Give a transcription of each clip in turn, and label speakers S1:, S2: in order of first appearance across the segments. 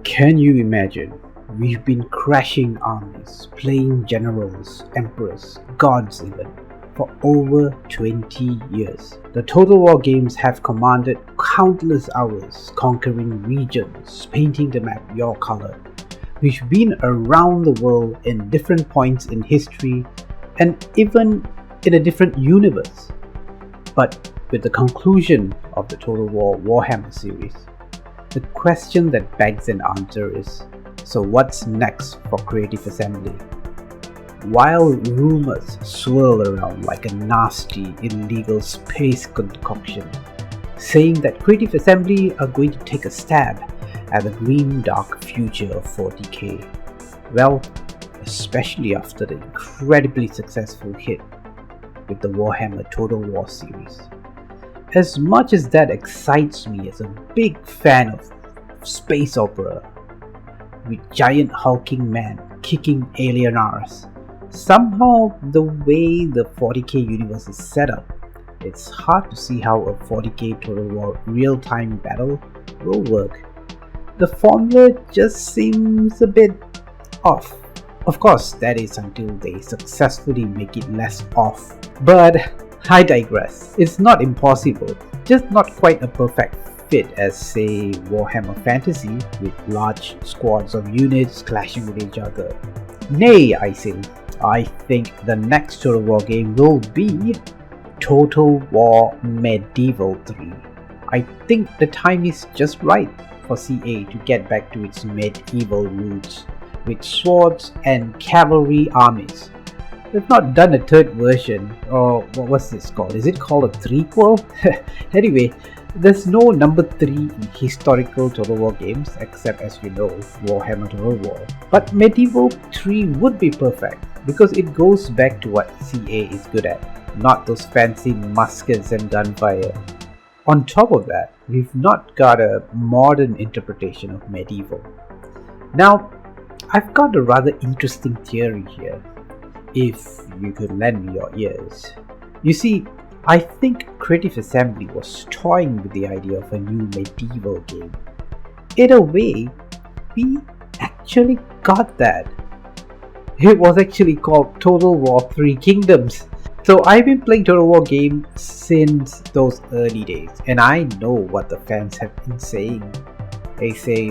S1: Can you imagine? We've been crashing armies, playing generals, emperors, gods even, for over 20 years. The Total War games have commanded countless hours, conquering regions, painting the map your color. We've been around the world in different points in history and even in a different universe. But with the conclusion of the Total War Warhammer series, the question that begs an answer is, so what's next for Creative Assembly? While rumors swirl around like a nasty, illegal space concoction, saying that Creative Assembly are going to take a stab at the grim dark future of 40k. Well, especially after the incredibly successful hit with the Warhammer Total War series. As much as that excites me as a big fan of space opera, with giant hulking men kicking alien arse, somehow the way the 40k universe is set up, it's hard to see how a 40k Total War real-time battle will work. The formula just seems a bit off. Of course, that is until they successfully make it less off. But I digress. It's not impossible, just not quite a perfect fit as, say, Warhammer Fantasy with large squads of units clashing with each other. Nay, I say, I think the next Total War game will be Total War Medieval 3. I think the time is just right for CA to get back to its medieval roots with swords and cavalry armies. They've not done a third version, or what was this called? Is it called a threequel? Anyway, there's no number 3 in historical Total War games except, as you know, Warhammer Total War. But Medieval 3 would be perfect because it goes back to what CA is good at, not those fancy muskets and gunfire. On top of that, we've not got a modern interpretation of medieval. Now, I've got a rather interesting theory here, if you could lend me your ears. You see, I think Creative Assembly was toying with the idea of a new medieval game. In a way, we actually got that. It was actually called Total War 3 Kingdoms. So I've been playing Total War games since those early days, and I know what the fans have been saying. They say,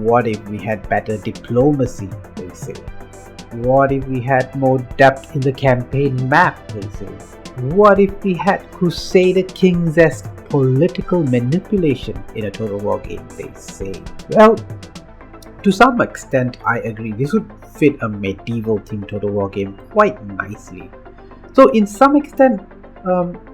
S1: what if we had better diplomacy, they say. What if we had more depth in the campaign map, they say. What if we had Crusader Kings-esque political manipulation in a Total War game, they say. Well, to some extent I agree, this would fit a medieval themed Total War game quite nicely. So in some extent,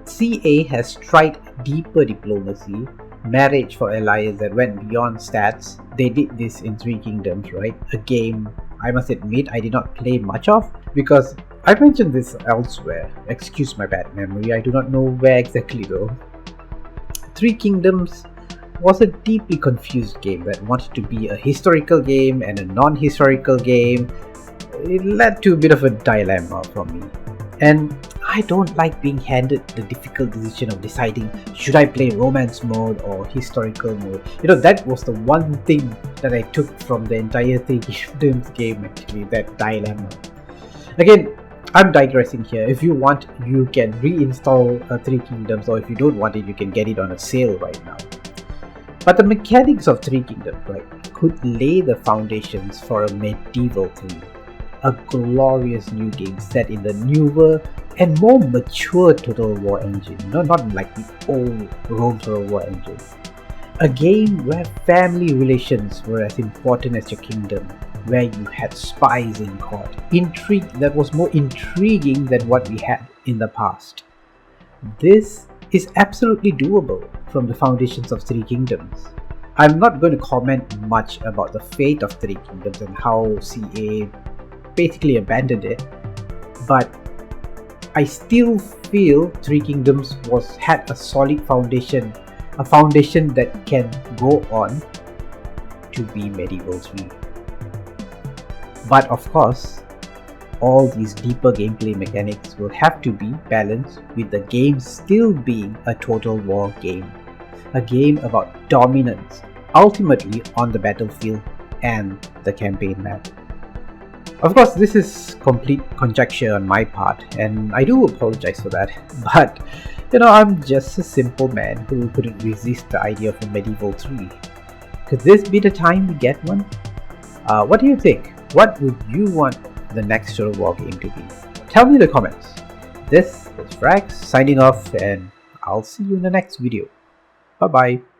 S1: CA has tried deeper diplomacy, marriage for alliance that went beyond stats. They did this in 3 Kingdoms, right? A game I must admit I did not play much of because I mentioned this elsewhere. Excuse my bad memory, I do not know where exactly though. 3 Kingdoms was a deeply confused game that wanted to be a historical game and a non-historical game. It led to a bit of a dilemma for me. And I don't like being handed the difficult decision of deciding should I play romance mode or historical mode. You know, that was the one thing that I took from the entire 3 Kingdoms game actually, that dilemma. Again, I'm digressing here. If you want, you can reinstall 3 Kingdoms, or if you don't want it, you can get it on a sale right now. But the mechanics of 3 Kingdoms, right, could lay the foundations for a medieval 3. A glorious new game set in the newer and more mature Total War engine, not like the old Rome Total War engine. A game where family relations were as important as your kingdom, where you had spies in court, intrigue that was more intriguing than what we had in the past. This is absolutely doable from the foundations of 3 Kingdoms. I'm not going to comment much about the fate of 3 Kingdoms and how CA basically abandoned it, but I still feel 3 Kingdoms had a solid foundation, a foundation that can go on to be Medieval 3. But of course, all these deeper gameplay mechanics will have to be balanced with the game still being a Total War game, a game about dominance, ultimately on the battlefield and the campaign map. Of course, this is complete conjecture on my part, and I do apologize for that, but I'm just a simple man who couldn't resist the idea of a medieval 3. Could this be the time we get one? What do you think? What would you want the next Total War game to be? Tell me in the comments. This is Frax signing off, and I'll see you in the next video. Bye bye.